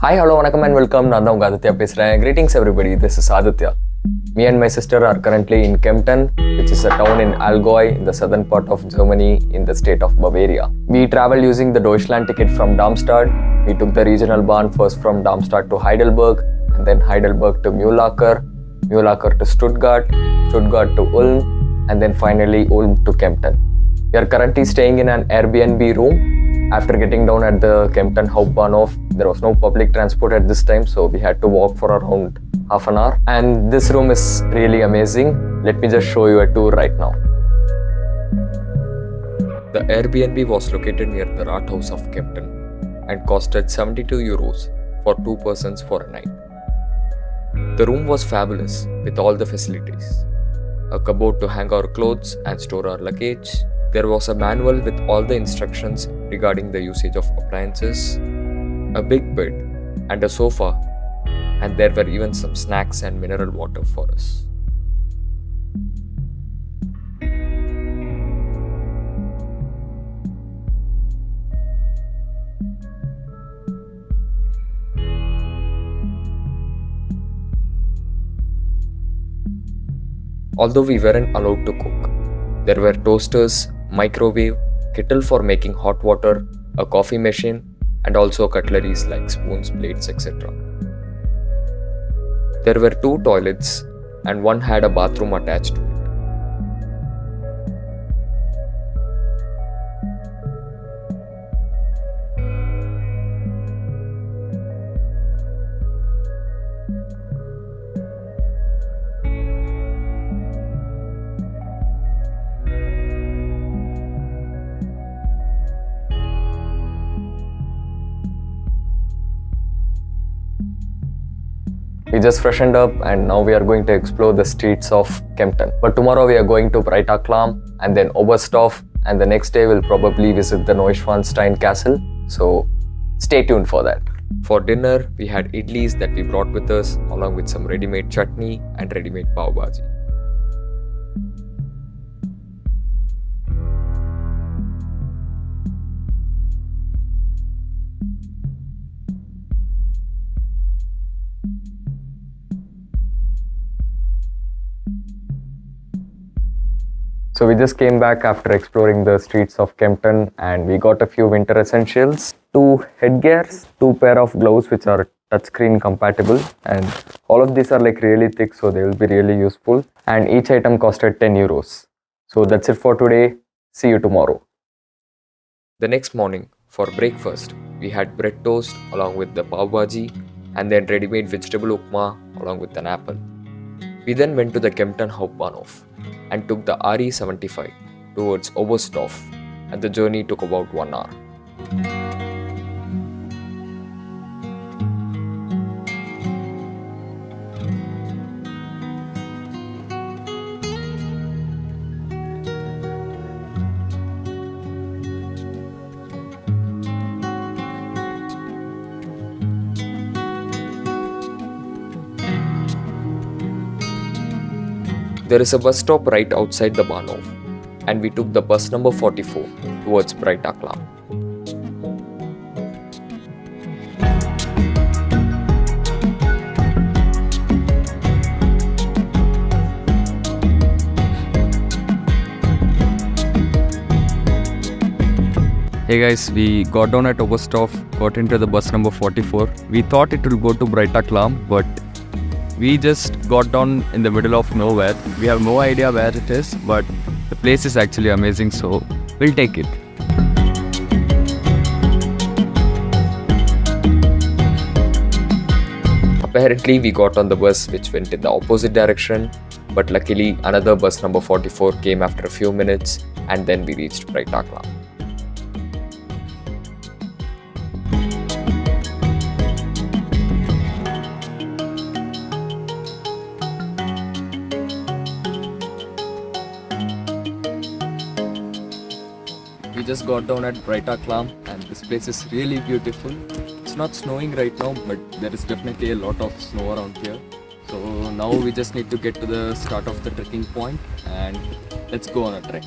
Hi, hello, vanakkam and welcome. நான் தான் உங்க ஆதித்யா பேசுறேன். Greetings everybody. This is Aditya. Me and my sister are currently in Kempten, which is a town in Allgau in the southern part of Germany in the state of Bavaria. We traveled using the Deutschland ticket from Darmstadt. We took the regional bahn first from Darmstadt to Heidelberg, and then Heidelberg to Mühlacker, Mühlacker to Stuttgart, Stuttgart to Ulm, and then finally Ulm to Kempten. We are currently staying in an Airbnb room. After getting down at the Kempten Hauptbahnhof, there was no public transport at this time, so we had to walk for around half an hour. And this room is really amazing. Let me just show you a tour right now. The Airbnb was located near the Rathaus of Kempten and costed 72 euros for 2 persons for a night. The room was fabulous with all the facilities. A cupboard to hang our clothes and store our luggage. There was a manual with all the instructions regarding the usage of appliances, a big bed and a sofa, and there were even some snacks and mineral water for us. Although we weren't allowed to cook, there were toasters, microwave, kettle for making hot water, a coffee machine, and also cutleries like spoons, plates, etc. There were 2 toilets and one had a bathroom attached to it. We just freshened up and now we are going to explore the streets of Kempten. But tomorrow we are going to Breitachklamm and then Oberstdorf, and the next day we'll probably visit the Neuschwanstein Castle. So stay tuned for that. For dinner, we had idlis that we brought with us along with some ready-made chutney and ready-made pav bhaji. So we just came back after exploring the streets of Kempten and we got a few winter essentials, 2 headgears, 2 pair of gloves which are touchscreen compatible, and all of these are like really thick, so they will be really useful, and each item costed 10 euros. So that's it for today. See you tomorrow. The next morning for breakfast, we had bread toast along with the pav bhaji and then ready-made vegetable upma along with an apple. We then went to the Kempten Hauptbahnhof and took the RE75 towards Oberstdorf, and the journey took about 1 hour. There is a bus stop right outside the Bahnhof, and we took the bus number 44 towards Breitachklamm. Hey guys, we got down at Oberstdorf, got into the bus number 44. We thought it will go to Breitachklamm, but we just got down in the middle of nowhere. We have no idea where it is, but the place is actually amazing, so we'll take it. Apparently, we got on the bus which went in the opposite direction, but luckily another bus number 44 came after a few minutes, and then we reached Breitachklamm. We just got down at Breitachklamm and this place is really beautiful. It's not snowing right now, but there is definitely a lot of snow around here. So now we just need to get to the start of the trekking point and let's go on a trek.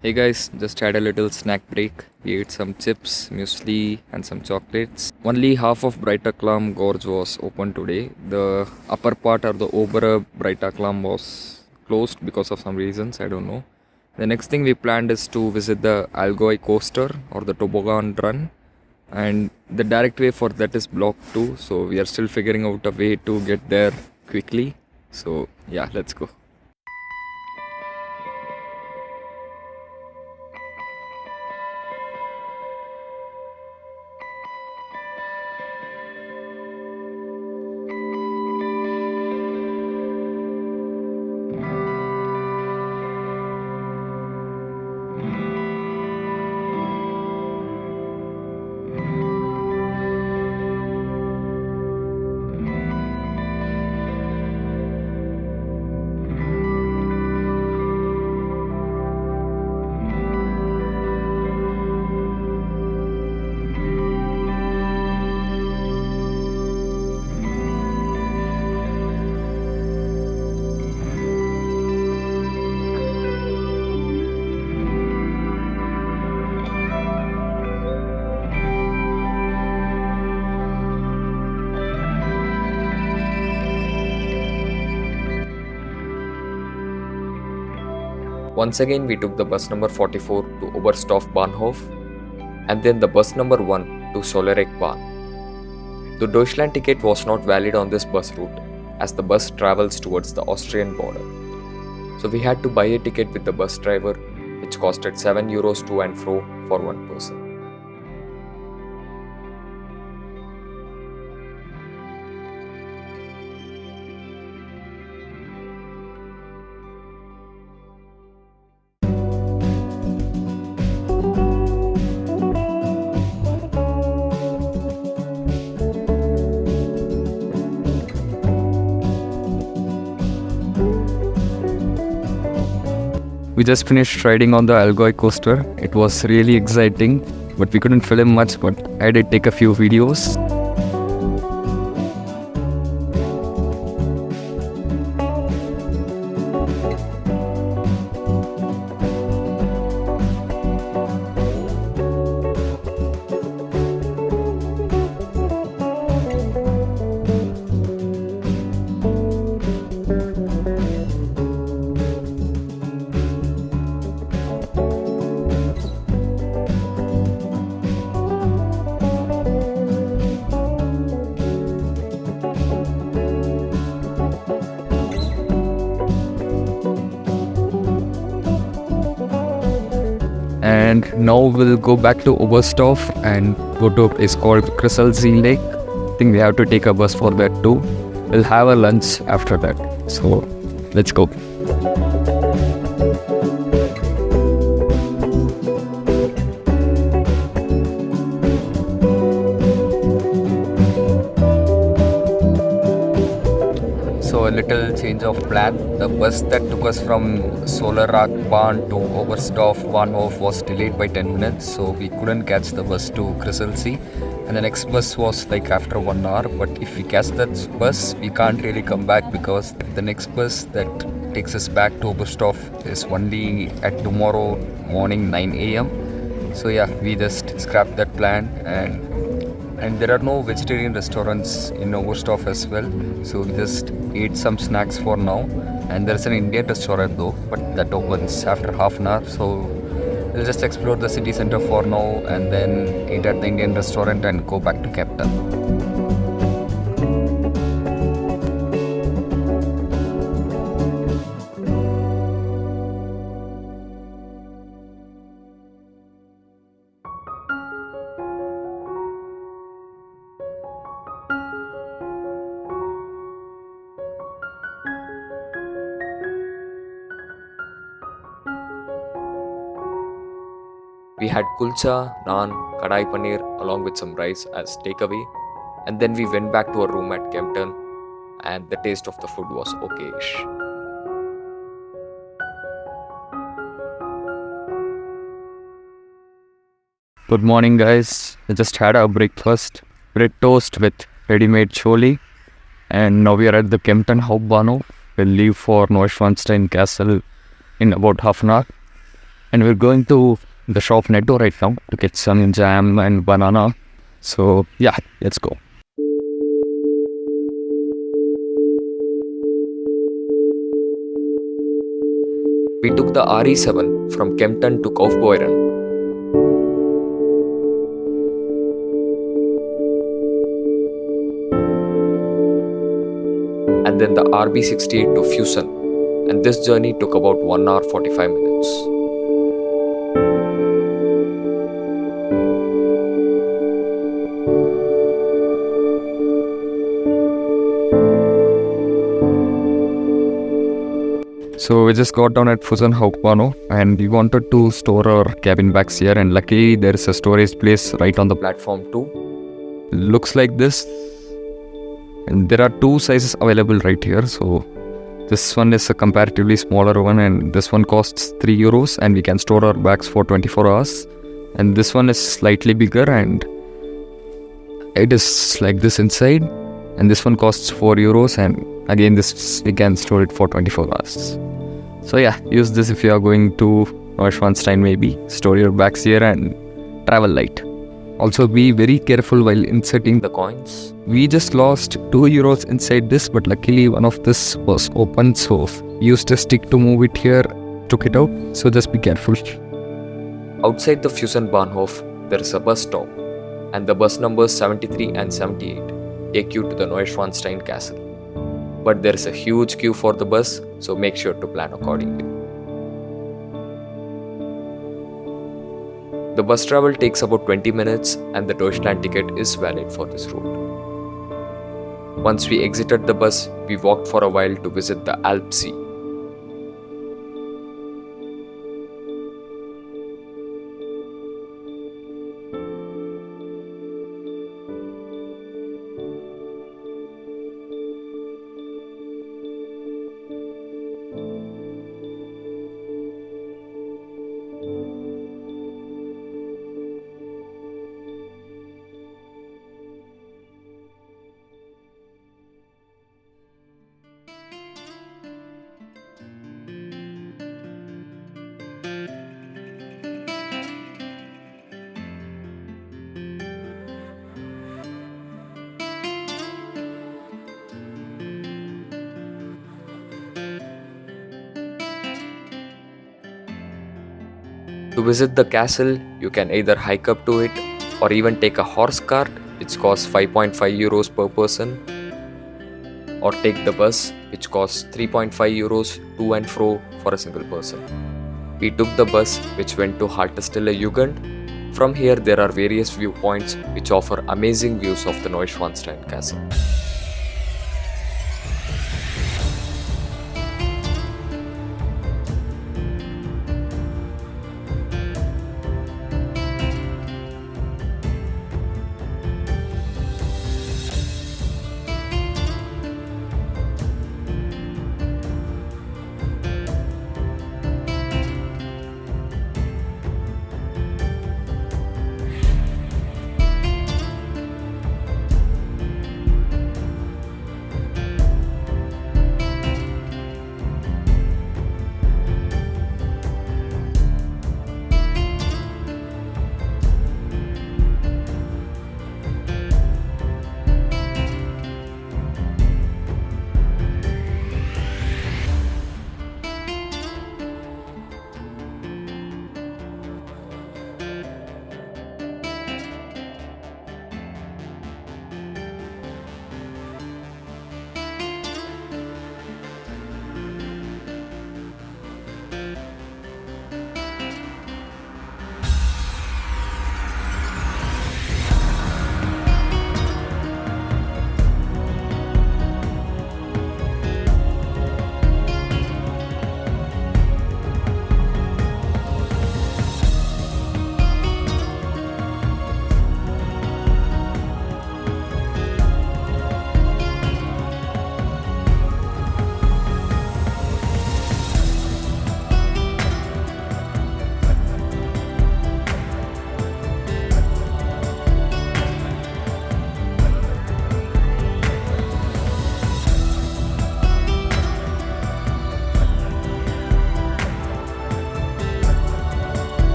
Hey guys, just had a little snack break. We ate some chips, muesli, and some chocolates. Only half of Breitachklamm Gorge was open today. The upper part or the Ober Breitachklamm was closed because of some reasons, I don't know. The next thing we planned is to visit the Allgau Coaster or the toboggan run, and the direct way for that is blocked too, so we are still figuring out a way to get there quickly. So yeah, let's go. Once again, we took the bus number 44 to Oberstdorf Bahnhof and then the bus number 1 to Solerek Bahn. The Deutschland ticket was not valid on this bus route as the bus travels towards the Austrian border. So we had to buy a ticket with the bus driver, which costed €7 to and fro for one person. We just finished riding on the Allgau Coaster. It was really exciting, but we couldn't film much, but I did take a few videos. And now we'll go back to Oberstdorf and go to a place called Alpsee Lake. I think we have to take a bus for that too. We'll have a lunch after that. So let's go. So a little change of plan. The bus that took us from Solerek Bahn to Oberstdorf Bahnhof was delayed by 10 minutes, so we couldn't catch the bus to Alpsee. And the next bus was like after 1 hour, but if we catch that bus, we can't really come back because the next bus that takes us back to Oberstdorf is only at tomorrow morning 9 a.m. So yeah, we just scrapped that plan, and there are no vegetarian restaurants in Oberstdorf as well, so we just ate some snacks for now. And there's an Indian restaurant though, but that opens after half an hour, so we'll just explore the city center for now and then eat at the Indian restaurant and go back to Kempten. We had kulcha, naan, kadai paneer along with some rice as takeaway, and then we went back to our room at Kempten, and the taste of the food was okayish. Good morning guys, I just had our breakfast, bread toast with ready-made choli, and now we are at the Kempten Hauptbahnhof. We'll leave for Neuschwanstein Castle in about half an hour. And we're going to the shop Netto right now to get some jam and banana. So yeah, let's go. We took the RE7 from Kempten to Kaufbeuren. And then the RB68 to Füssen, and this journey took about 1 hour 45 minutes. So we just got down at Füssen Hbf and we wanted to store our cabin bags here, and luckily there is a storage place right on the Platform 2. looks like this, and there are two sizes available right here. So this one is a comparatively smaller one, and this one costs €3 and we can store our bags for 24 hours. And this one is slightly bigger and it is like this inside, and this one costs €4 and again this we can store it for 24 hours. So yeah, use this if you are going to Neuschwanstein maybe. Store your bags here and travel light. Also be very careful while inserting The coins. We just lost €2 inside this, but luckily one of this was open, so used a stick to move it here, took it out, so just be careful. Outside the Füssen Bahnhof, there is a bus stop, and the bus numbers 73 and 78 take you to the Neuschwanstein Castle. But there is a huge queue for the bus, so make sure to plan accordingly. The bus travel takes about 20 minutes and the Deutschland ticket is valid for this route. Once we exited the bus, we walked for a while to visit the Alpsee. To visit the castle, you can either hike up to it or even take a horse cart, which costs €5.5 per person, or take the bus, which costs €3.5 to and fro for a single person. We took the bus, which went to Haltestelle Jugend. From here, there are various viewpoints which offer amazing views of the Neuschwanstein Castle.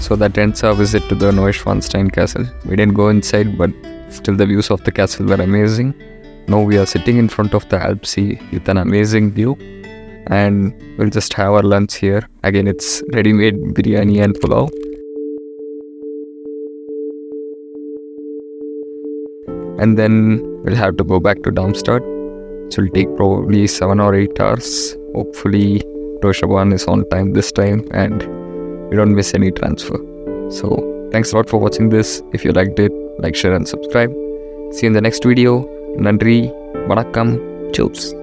So that ends our visit to the Neuschwanstein Castle. We didn't go inside, but still the views of the castle were amazing. Now we are sitting in front of the Alpsee with an amazing view, and we'll just have our lunch here. Again, it's ready-made biryani and pulao. And then we'll have to go back to Darmstadt, which will take probably 7 or 8 hours. Hopefully Roshaban is on time this time and we don't miss any transfer. So thanks a lot for watching this. If you liked it, like, share and subscribe. See you in the next video. Nandri, Vanakkam, Chops.